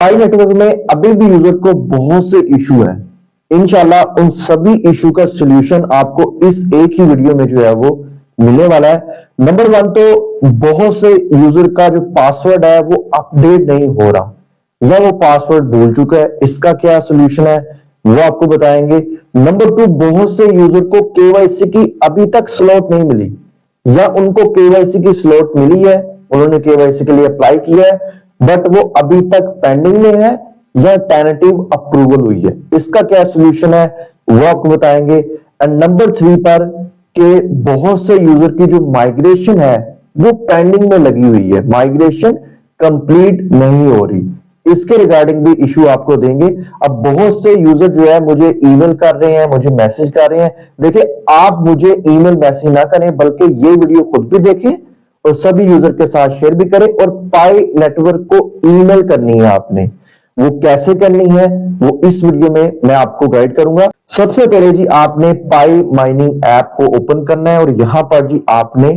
पाई network में अभी भी यूजर को बहुत से इशू है। इंशाल्लाह उन सभी इशू का सॉल्यूशन आपको इस एक ही वीडियो में जो है वो मिलने वाला है। नंबर वन तो बहुत से यूजर का जो पासवर्ड है वो अपडेट नहीं हो रहा या वो पासवर्ड भूल चुका है, इसका क्या सॉल्यूशन है वो आपको बताएंगे। नंबर टू, बहुत से यूजर को केवाईसी की अभी तक स्लॉट नहीं मिली या उनको केवाईसी की स्लॉट मिली है, उन्होंने केवाईसी के लिए अप्लाई किया है बट वो अभी तक पेंडिंग में है या टेंटेटिव अप्रूवल हुई है, इसका क्या सॉल्यूशन है वो आपको बताएंगे। एंड नंबर थ्री पर कि बहुत से यूजर की जो माइग्रेशन है वो पेंडिंग में लगी हुई है, माइग्रेशन कंप्लीट नहीं हो रही, इसके रिगार्डिंग भी इशू आपको देंगे। अब बहुत से यूजर जो है मुझे ईमेल कर रहे हैं, मुझे मैसेज कर रहे हैं। देखिए, आप मुझे ईमेल मैसेज ना करें बल्कि ये वीडियो खुद भी देखें और सभी यूजर के साथ शेयर भी करें। और पाई नेटवर्क को ईमेल करनी है आपने, वो कैसे करनी है वो इस वीडियो में मैं आपको गाइड करूंगा। सबसे पहले जी आपने पाई माइनिंग ऐप को ओपन करना है और यहां पर जी आपने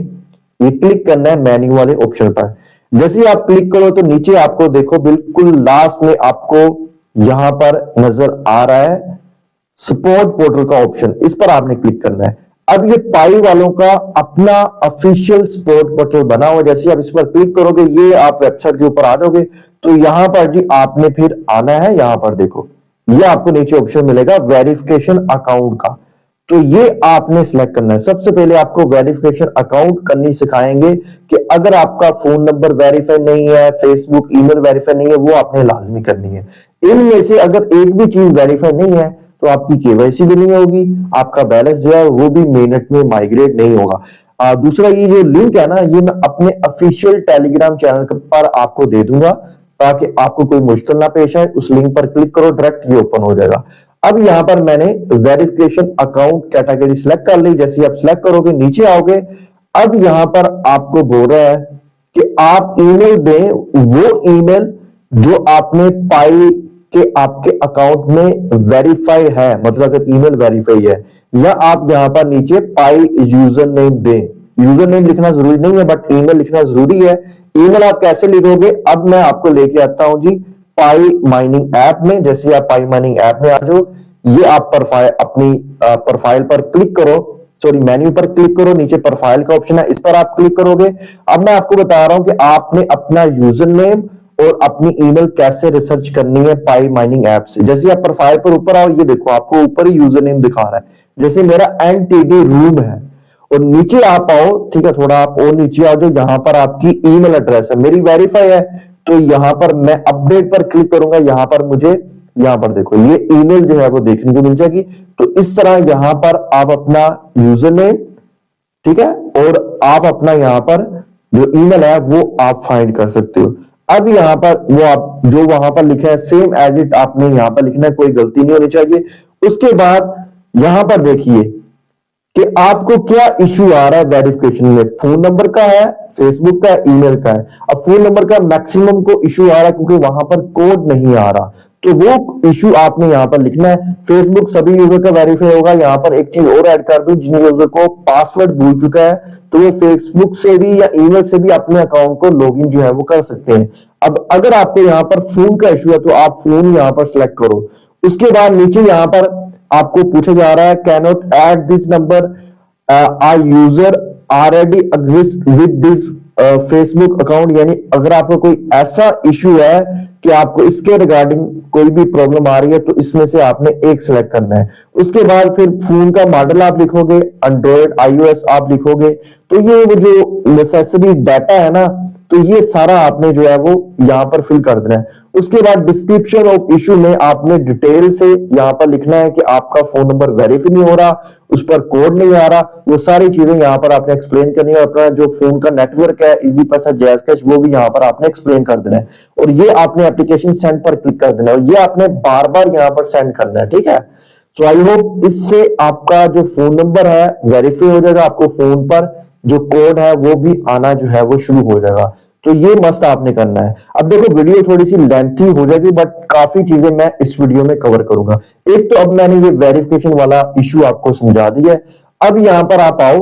ये क्लिक करना है मेन्यू वाले ऑप्शन पर। जैसे ही आप क्लिक करो तो नीचे आपको देखो बिल्कुल लास्ट में आपको यहां पर नजर आ रहा है सपोर्ट पोर्टल का ऑप्शन, इस पर आपने क्लिक करना है। अब ये पाई वालों का अपना ऑफिशियल सपोर्ट पोर्टल बना हुआ, जैसे आप इस पर क्लिक करोगे ये आप वेबसाइट के ऊपर आ जाओगे। तो यहां पर जी आपने फिर आना है, यहां पर देखो ये आपको नीचे ऑप्शन मिलेगा वेरिफिकेशन अकाउंट का, तो ये आपने सिलेक्ट करना है। सबसे पहले आपको वेरिफिकेशन अकाउंट करनी सिखाएंगे कि अगर आपका फोन नंबर वेरीफाई नहीं है, फेसबुक ईमेल वेरीफाई नहीं है, वो आपने लाजमी करनी है। इनमें से अगर एक भी चीज वेरीफाई नहीं है तो आपकी केवाईसी भी नहीं होगी, आपका बैलेंस जो है वो भी मिनट में माइग्रेट नहीं होगा। दूसरा ये जो लिंक है ना, ये मैं अपने ऑफिशियल टेलीग्राम चैनल पर आपको दे दूंगा ताकि आपको कोई मुश्किल ना पेश आए। उस लिंक पर क्लिक करो, डायरेक्ट ये ओपन हो जाएगा। अब यहां पर मैंने वेरिफिकेशन अकाउंट कैटेगरी सिलेक्ट कर ली। जैसे आप सिलेक्ट करोगे नीचे आओगे, अब यहां पर आपको बोल रहा है कि आप ईमेल दें वो ईमेल जो आपने पाई के आपके अकाउंट में वेरीफाई है, मतलब अगर ईमेल वेरीफाई है, या आप यहां पर नीचे पाई यूजर नेम दें। यूजर नेम लिखना जरूरी नहीं है बट ईमेल लिखना जरूरी है। ईमेल आप कैसे लिखोगे अब मैं आपको लेके आता हूं जी पाई माइनिंग ऐप में। जैसे आप पाई माइनिंग ऐप में आ जाओ, ये आप प्रोफाइल अपनी प्रोफाइल पर क्लिक करो, सॉरी मेन्यू पर क्लिक करो, नीचे प्रोफाइल का ऑप्शन है इस पर आप क्लिक करोगे। अब मैं आपको बता रहा हूं कि आपने अपना यूजर नेम और अपनी ईमेल कैसे रिसर्च करनी है पाई माइनिंग ऐप से। जैसे आप प्रोफाइल पर ऊपर आओ, ये देखो आपको ऊपर ही यूजर नेम दिखा रहा है, जैसे मेरा एनटीडी रूम है। और नीचे आप आओ, ठीक है, थोड़ा आप और नीचे आओ, जो यहां पर आपकी ईमेल एड्रेस है, मेरी वेरीफाई है, तो यहां पर मैं अपडेट पर क्लिक करूंगा। यहां पर मुझे यहां पर देखो ये ईमेल जो है वो देखने को मिल जाएगी। तो इस तरह यहां पर आप अपना यूजर नेम, ठीक है, और आप अपना यहां पर जो ईमेल है वो आप फाइंड कर सकते हो। अब यहां पर वो आप जो वहां पर लिखा है सेम एज इट आपने यहां पर लिखना है, कोई गलती नहीं होनी चाहिए। उसके बाद यहां पर देखिए कि आपको क्या इश्यू आ रहा है वेरिफिकेशन में। फोन नंबर का है, फेसबुक का है, ईमेल का है। अब फोन नंबर का मैक्सिमम को इश्यू आ रहा है क्योंकि वहां पर कोड नहीं आ रहा, तो वो इश्यू आपने यहां पर लिखना है। फेसबुक सभी यूजर का वेरीफाई होगा। यहां पर एक चीज और ऐड कर दूं, जिन यूजर को पासवर्ड भूल चुका है तो वो फेसबुक से भी या ईमेल से भी अपने अकाउंट को लॉगिन जो है वो कर सकते हैं। अब अगर आपको यहां पर फोन का इश्यू है तो आप फोन यहां पर सिलेक्ट करो। उसके बाद नीचे यहां पर आपको पूछा जा रहा है cannot add this number or user already exist with this Facebook account, यानी अगर आपको कोई ऐसा इश्यू है कि आपको इसके रिगार्डिंग कोई भी प्रॉब्लम आ रही है तो इसमें से आपने एक सिलेक्ट करना है। उसके बाद फिर फोन का मॉडल आप लिखोगे, एंड्रॉइड आईओएस आप लिखोगे। तो ये वो जो नेसेसरी डाटा है ना, तो ये सारा आपने जो है वो यहां पर फिल कर देना है। उसके बाद डिस्क्रिप्शन ऑफ इशू में आपने डिटेल से यहां पर लिखना है कि आपका फोन नंबर वेरीफाई नहीं हो रहा, उस पर कोड नहीं आ रहा, वो सारी चीजें यहां पर आपने एक्सप्लेन करनी है। अपना जो फोन का नेटवर्क है, इजी पैसा, जैज कैश, वो भी यहां पर आपने एक्सप्लेन कर देना है। और ये आपने एप्लीकेशन सेंड पर क्लिक कर देना है और ये आपने बार बार यहां पर सेंड करना है, ठीक है। सो आई होप इससे आपका जो फोन नंबर है वेरीफाई हो जाएगा, आपको फोन पर जो कोड है वो भी आना जो है वो शुरू हो जाएगा। तो ये मस्ट आपने करना है। अब देखो वीडियो थोड़ी सी लेंथी हो जाएगी बट काफी चीजें मैं इस वीडियो में कवर करूंगा। एक तो अब मैंने ये वेरिफिकेशन वाला इशू आपको समझा दिया है। अब यहां पर आप आओ,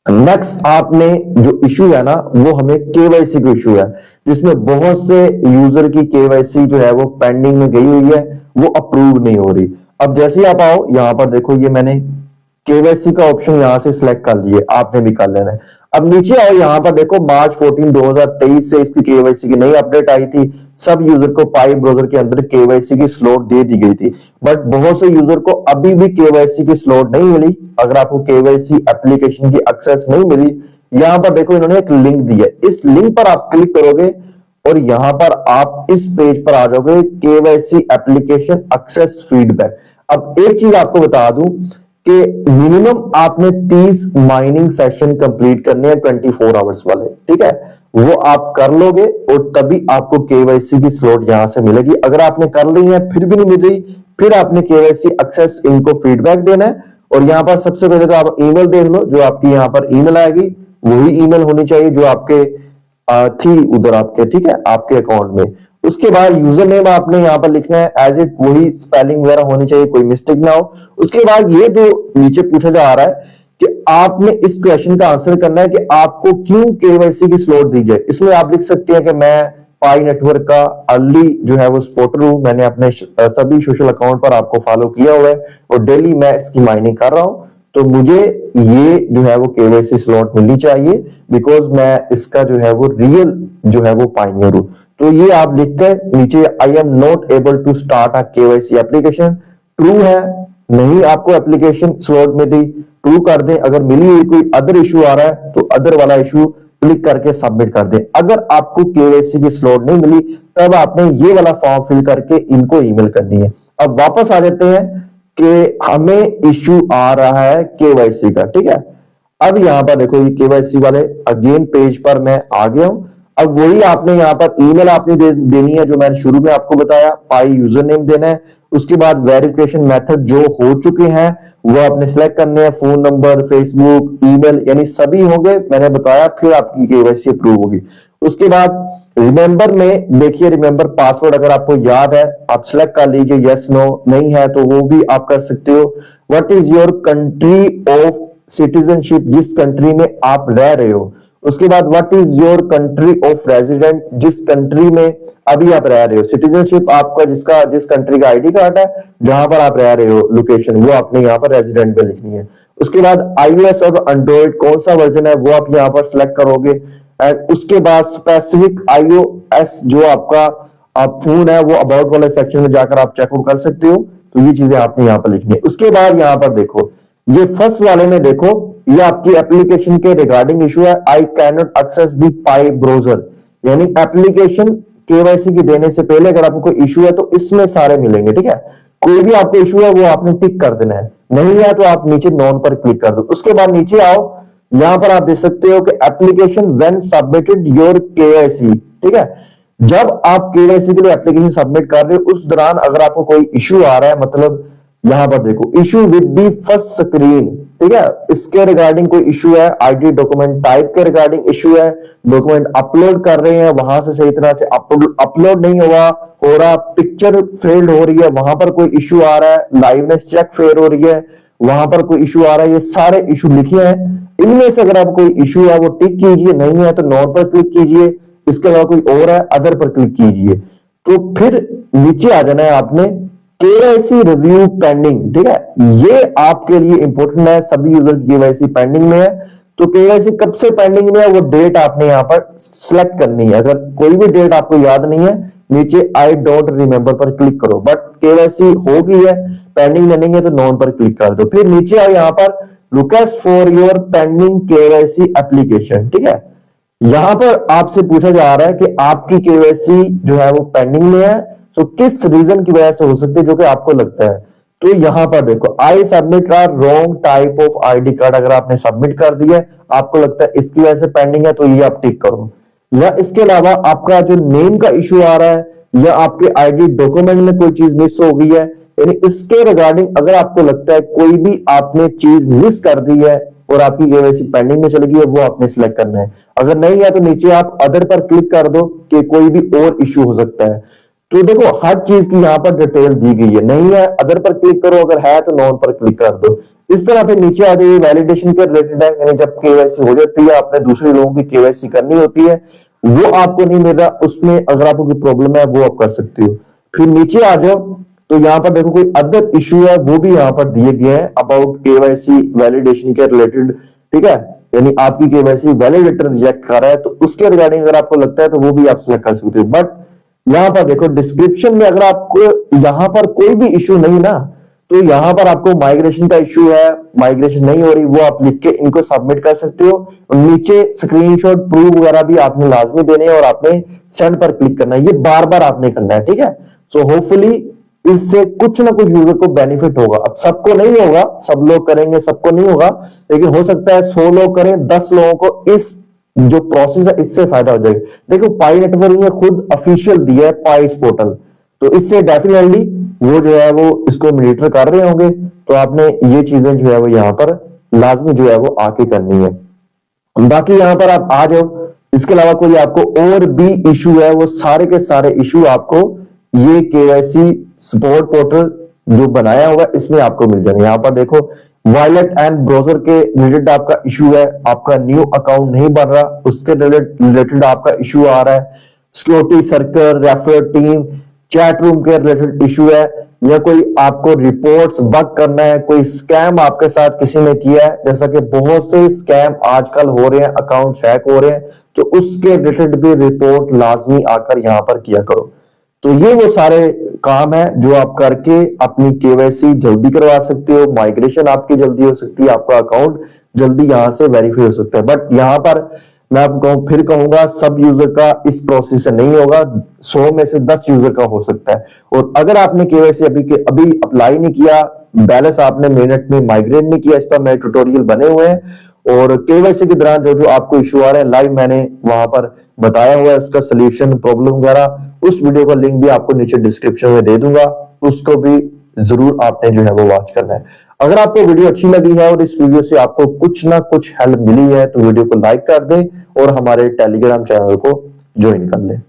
नेक्स्ट आपने जो इशू है ना वो हमें केवाईसी का इशू है। जिसमें बहुत से यूजर की केवाईसी जो है वो पेंडिंग में गई हुई है, वो अप्रूव नहीं हो रही। अब जैसे ही आप आओ यहाँ पर देखो, ये मैंने केवाईसी का ऑप्शन यहां से सिलेक्ट कर लिए, आपने भी कर लेना है। अब नीचे आओ, यहाँ पर देखो मार्च 14 2023 से इसकी केवाईसी की नई अपडेट आई थी। सब यूजर को पाई ब्राउजर के अंदर केवाईसी की स्लॉट दे दी गई थी, बट बहुत से यूजर को अभी भी केवाईसी की स्लॉट नहीं मिली। अगर आपको केवाईसी एप्लीकेशन की एक्सेस नहीं मिली, यहां पर देखो इन्होंने एक लिंक दी है, इस लिंक पर आप क्लिक करोगे और यहां पर आप इस पेज पर आ जाओगे, केवाईसी एप्लीकेशन एक्सेस फीडबैक। अब एक चीज आपको बता दूं कि मिनिमम आपने 30 माइनिंग सेशन कंप्लीट करने हैं 24 आवर्स वाले, ठीक है, वो आप कर लोगे और तभी आपको केवाईसी की स्लॉट यहां से मिलेगी। अगर आपने कर ली है फिर भी नहीं मिल रही, फिर आपने केवाईसी एक्सेस इनको फीडबैक देना है। और यहां पर सबसे पहले तो आप ईमेल देख लो, जो आपकी यहां पर ईमेल आएगी वही ईमेल होनी चाहिए जो आपके थी उधर आपके, ठीक है, आपके अकाउंट में। उसके बाद यूजर नेम आपने यहाँ पर लिखना है एज इट, वही स्पेलिंग वगैरह होनी चाहिए, कोई मिस्टेक ना हो। उसके बाद ये जो नीचे पूछा जा रहा है कि आपने इस क्वेश्चन का आंसर करना है कि आपको क्यों केवाईसी की स्लॉट दी जाए। इसमें आप लिख सकते हैं कि मैं पाई नेटवर्क का अर्ली जो है वो सपोर्टर हूं, मैंने अपने सभी सोशल अकाउंट पर आपको फॉलो किया हुआ है और डेली मैं इसकी माइनिंग कर रहा हूं, तो मुझे ये जो है वो केवाईसी स्लॉट मिलनी चाहिए बिकॉज मैं इसका जो है वो रियल जो है वो पाइनियर हूं। तो ये आप लिखकर नीचे I am not able to start a KYC application, true है, नहीं आपको एप्लीकेशन स्लॉट मिली, ट्रू कर दें। अगर मिली हुई कोई अदर इशू आ रहा है तो अदर वाला इशू क्लिक करके सबमिट कर दें। अगर आपको केवाईसी की स्लॉट नहीं मिली तब आपने ये वाला फॉर्म फिल करके इनको ईमेल करनी है। अब वापस आ जाते हैं कि हमें इशू आ रहा है केवाईसी का, ठीक है। अब यहां पर देखो ये केवाईसी वाले अगेन पेज पर मैं आ गया हूं। अब वही आपने यहां पर ईमेल आपने देनी है जो मैंने शुरू में आपको बताया, पाई यूजर नेम देना है। उसके बाद वेरिफिकेशन मेथड जो हो चुके हैं वो आपने सिलेक्ट करने हैं, फोन नंबर, फेसबुक, ईमेल, यानी सभी होंगे मैंने बताया, फिर आपकी केवाईसी अप्रूव होगी। उसके बाद रिमेंबर में देखिए, रिमेंबर पासवर्ड अगर आपको याद है आप सिलेक्ट कर लीजिए, यस नो, नहीं है तो वो भी आप कर सकते हो। What is your country of citizenship, जिस कंट्री में आप रह रहे हो। उसके बाद what is your country of resident, जिस कंट्री में अभी आप रह रहे हो। सिटीजनशिप आपका जिसका जिस कंट्री का आईडी कार्ड है जहां पर आप रह रहे हो लोकेशन, वो आपने यहाँ पर रेजिडेंट में लिखनी है। उसके बाद आईओएस और एंड्रॉइड कौन सा वर्जन है वो आप यहाँ पर सिलेक्ट करोगे। एंड उसके बाद स्पेसिफिक आईओएस जो आपका आप फोन है वो अबाउट वाले सेक्शन में जाकर आप चेकआउट कर सकते हो। तो ये चीजें आपने यहाँ पर लिखनी है। उसके बाद यहाँ पर देखो ये फर्स्ट वाले में देखो, ये आपकी एप्लीकेशन के रिगार्डिंग इशू है, I can not access the pi browser, यानी एप्लीकेशन केवाईसी की देने से पहले अगर आपको कोई इशू है तो इसमें सारे मिलेंगे, ठीक है। कोई भी आपको इशू है वो आपने टिक कर देना है, नहीं है तो आप नीचे नॉन पर क्लिक कर दो। उसके बाद नीचे आओ, यहां पर आप देख सकते हो कि application when submitted your KYC, ठीक है। जब आप केवाईसी के लिए एप्लीकेशन सबमिट कर रहे हो उस दौरान अगर आपको कोई इशू आ रहा है, मतलब यहां पर देखो issue with the first screen, ठीक है, इसके रिगार्डिंग कोई इशू है, आईडी डॉक्यूमेंट टाइप के रिगार्डिंग इशू है, डॉक्यूमेंट अपलोड कर रहे हैं वहां से सही तरह से अपलोड नहीं हो रहा, पिक्चर फेल्ड हो रही है वहां पर कोई इशू आ रहा है, लाइवनेस चेक फेल हो रही है वहां पर कोई इशू आ रहा है, ये सारे इशू लिखे हैं। इनमें से अगर आपको कोई इशू है वो टिक कीजिए, नहीं है तो नॉन पर क्लिक कीजिए। इसके अलावा कोई और है अदर पर क्लिक कीजिए। तो फिर नीचे आ जाना है आपने केवाईसी रिव्यू पेंडिंग, ठीक है, ये आपके लिए इंपॉर्टेंट है, सभी यूजर की केवाईसी पेंडिंग में है। तो केवाईसी कब से पेंडिंग में है वो डेट आपने यहां पर सिलेक्ट करनी है। अगर कोई भी डेट आपको याद नहीं है नीचे आई डोंट रिमेंबर पर क्लिक करो, बट केवाईसी हो गई है, पेंडिंग में नहीं है तो नॉन पर क्लिक कर दो। फिर नीचे आओ, यहां पर request for your pending KYC application, ठीक है। यहां पर आपसे पूछा जा रहा है कि आपकी केवाईसी जो है वो पेंडिंग में है, तो किस रीजन की वजह से हो सकती है जो कि आपको लगता है। तो यहां पर देखो I submit a wrong type of ID card, अगर आपने सबमिट कर दिया है आपको लगता है इसकी वजह से पेंडिंग है तो ये आप टिक करो। या इसके अलावा आपका जो नेम का इशू आ रहा है या आपके आईडी डॉक्यूमेंट में कोई चीज मिस हो गई है, यानी इसके रिगार्डिंग अगर आपको लगता है कोई भी आपने चीज मिस कर दी है और आपकी केवाईसी पेंडिंग में चली गई है, वो आपने सिलेक्ट करना है। अगर नहीं है तो नीचे आप अदर पर क्लिक कर दो कि कोई भी और इश्यू हो सकता है। तो देखो हर चीज की यहां पर डिटेल दी गई है, नहीं है अदर पर क्लिक करो, अगर है तो नॉन पर क्लिक कर दो। इस तरह फिर नीचे आ जाइए, वैलिडेशन के रिलेटेड है, यानी जब केवाईसी हो जाती है आपने दूसरे लोगों की केवाईसी करनी होती है, वो आपको नहीं मिल रहा, उसमें अगर आपको कोई प्रॉब्लम है वो आप कर सकते हो। फिर नीचे आ जाओ तो यहाँ पर देखो कोई अदर इशू है वो भी यहाँ पर दिए गए हैं अबाउट केवाईसी वैलिडेशन के रिलेटेड, ठीक है, यानी आपकी केवाईसी वैलिडेटर रिजेक्ट कर रहा है तो उसके रिगार्डिंग अगर आपको लगता है तो वो भी आप सिलेक्ट कर सकते हो। बट यहाँ पर देखो डिस्क्रिप्शन में अगर आपको यहाँ पर कोई भी इशू नहीं ना, तो यहाँ पर आपको माइग्रेशन का इशू है, माइग्रेशन नहीं हो रही, वो आप लिख के इनको सबमिट कर सकते हो। और नीचे स्क्रीनशॉट प्रूफ वगैरह भी आपने लाजमी देने हैं और आपने सेंड पर क्लिक करना है, ये बार बार आपने करना है, ठीक है। सो होपफुली इससे कुछ ना कुछ यूजर को बेनिफिट होगा। अब सबको नहीं होगा, सब लोग करेंगे सबको नहीं होगा, लेकिन हो सकता है 100 लोग करें, 10 लोगों को इस जो प्रोसेस है इससे फायदा हो जाएगा। देखो पाई नेटवर्क ने खुद ऑफिशियल दिया है पाइस पोर्टल, तो इससे डेफिनेटली वो जो है वो इसको मॉनिटर कर रहे होंगे, तो आपने ये चीजें जो है वो यहाँ पर लाजमी जो है वो आके करनी है। बाकी यहाँ पर आप आ जाओ, इसके अलावा कोई आपको और भी इशू है वो सारे के सारे इशू आपको ये केवाईसी सपोर्ट पोर्टल जो बनाया होगा इसमें आपको मिल जाएंगे। यहाँ पर देखो वॉलेट एंड ब्राउजर के रिलेटेड आपका इशू है, आपका न्यू अकाउंट नहीं बन रहा, उसके रिलेटेड आपका इशू आ रहा है, security circle, refer team, chat room के रिलेटेड इशू है, या कोई आपको रिपोर्ट्स बग करना है, कोई स्कैम आपके साथ किसी ने किया है, जैसा कि बहुत से स्कैम आजकल हो रहे हैं, अकाउंट हैक हो रहे हैं, तो उसके रिलेटेड भी रिपोर्ट लाजमी आकर यहां पर किया करो। तो ये वो सारे काम है जो आप करके अपनी केवाईसी जल्दी करवा सकते हो, माइग्रेशन आपकी जल्दी हो सकती है, आपका अकाउंट जल्दी यहां से वेरीफाई हो सकता है। बट यहां पर मैं आपको फिर कहूंगा सब यूजर का इस प्रोसेस से नहीं होगा, 100 में से 10 यूजर का हो सकता है। और अगर आपने केवाईसी अभी अप्लाई नहीं किया, बैलेंस आपने मिनट में माइग्रेट नहीं किया, इस पर मेरे ट्यूटोरियल बने हुए हैं, और केवाईसी के दौरान जो जो आपको इशू आ रहे हैं लाइव मैंने वहां पर बताया हुआ है, उसका सोल्यूशन प्रॉब्लम वगैरह, उस वीडियो का लिंक भी आपको नीचे डिस्क्रिप्शन में दे दूंगा, उसको भी जरूर आपने जो है वो वॉच करना है। अगर आपको वीडियो अच्छी लगी है और इस वीडियो से आपको कुछ ना कुछ हेल्प मिली है तो वीडियो को लाइक कर दें और हमारे टेलीग्राम चैनल को ज्वाइन कर लें।